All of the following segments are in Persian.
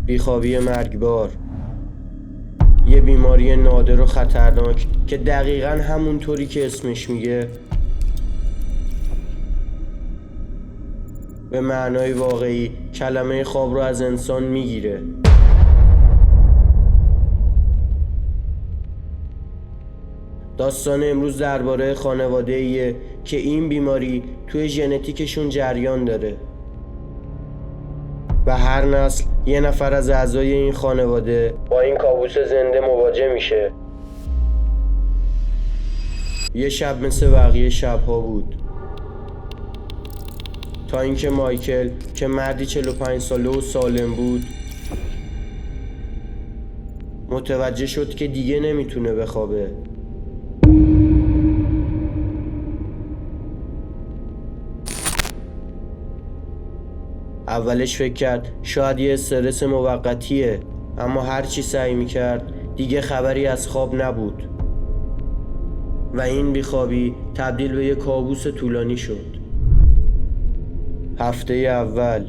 بیخوابی مرگبار، یه بیماری نادر و خطرناک که دقیقاً همونطوری که اسمش میگه به معنای واقعی کلمه خواب رو از انسان میگیره. داستان امروز درباره خانواده‌ایه که این بیماری توی ژنتیکشون جریان داره و هر نسل یه نفر از اعضای این خانواده با این کابوس زنده مواجه میشه. یه شب مثل بقیه شبها بود تا اینکه مایکل که مردی 45 ساله و سالم بود متوجه شد که دیگه نمیتونه بخوابه. اولش فکر کرد شاید یه استرس موقتیه، اما هرچی سعی میکرد دیگه خبری از خواب نبود و این بیخوابی تبدیل به یه کابوس طولانی شد. هفته اول.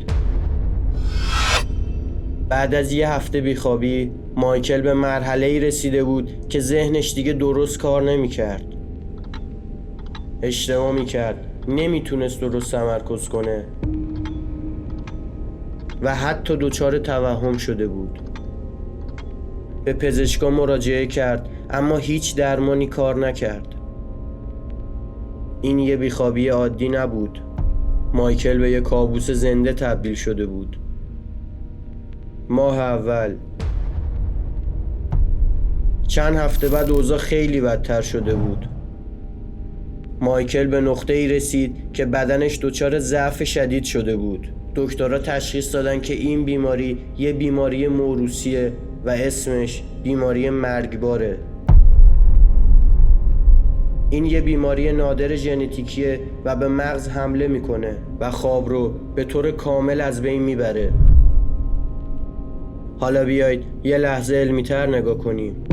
بعد از یه هفته بیخوابی مایکل به مرحله‌ای رسیده بود که ذهنش دیگه درست کار نمیکرد. اشتباه میکرد، نمیتونست درست تمرکز کنه و حتی دچار توهم شده بود. به پزشکا مراجعه کرد اما هیچ درمانی کار نکرد. این یه بیخوابی عادی نبود. مایکل به یه کابوس زنده تبدیل شده بود. ماه اول. چند هفته بعد اوضاع خیلی بدتر شده بود. مایکل به نقطه‌ای رسید که بدنش دچار ضعف شدید شده بود. دکترها تشخیص دادن که این بیماری یه بیماری موروثیه و اسمش بیماری مرگباره. این یه بیماری نادر ژنتیکیه و به مغز حمله میکنه و خواب رو به طور کامل از بین میبره. حالا بیایید یه لحظه علمی‌تر نگاه کنیم.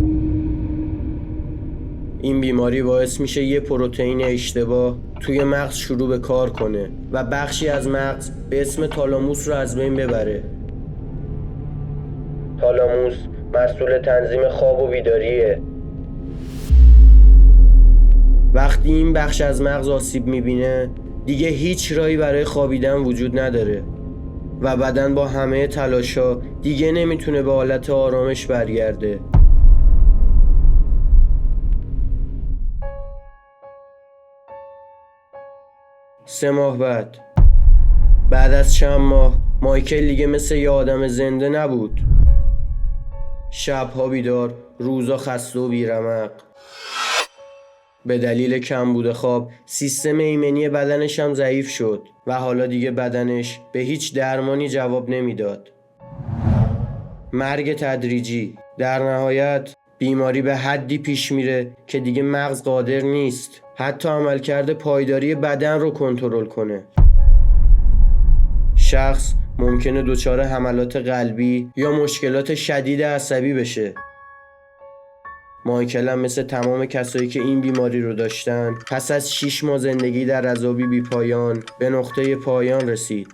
این بیماری باعث میشه یه پروتئین اشتباه توی مغز شروع به کار کنه و بخشی از مغز به اسم تالاموس رو از بین ببره. تالاموس مسئول تنظیم خواب و بیداریه. وقتی این بخش از مغز آسیب میبینه دیگه هیچ راهی برای خوابیدن وجود نداره و بدن با همه تلاشا دیگه نمیتونه به حالت آرامش برگرده. سه ماه بعد از چند ماه مایکل دیگه مثل یه آدم زنده نبود. شبها بیدار، روزا خسته و بیرمق. به دلیل کمبود خواب سیستم ایمنی بدنش هم ضعیف شد و حالا دیگه بدنش به هیچ درمانی جواب نمیداد. مرگ تدریجی. در نهایت بیماری به حدی پیش میره که دیگه مغز قادر نیست حتی عملکرد پایداری بدن رو کنترل کنه. شخص ممکنه دچار حملات قلبی یا مشکلات شدید عصبی بشه. مایکل هم مثل تمام کسایی که این بیماری رو داشتن پس از 6 ماه زندگی در عذابی بی پایان به نقطه پایان رسید.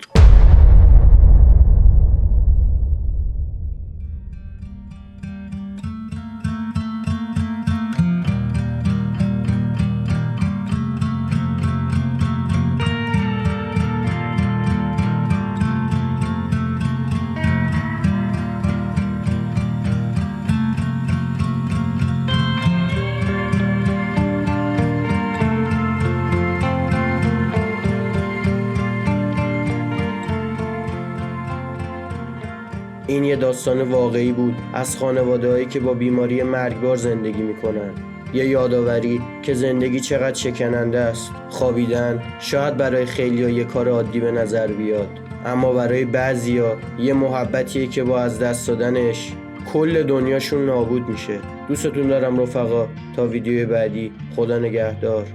این یه داستان واقعی بود از خانواده‌هایی که با بیماری مرگبار زندگی میکنن. یه یادآوری که زندگی چقدر شکننده است. خوابیدن شاید برای خیلی‌ها یه کار عادی به نظر بیاد، اما برای بعضی‌ها یه محبتیه که با از دست دادنش کل دنیاشون نابود میشه. دوستتون دارم رفقا. تا ویدیو بعدی، خدا نگهدار.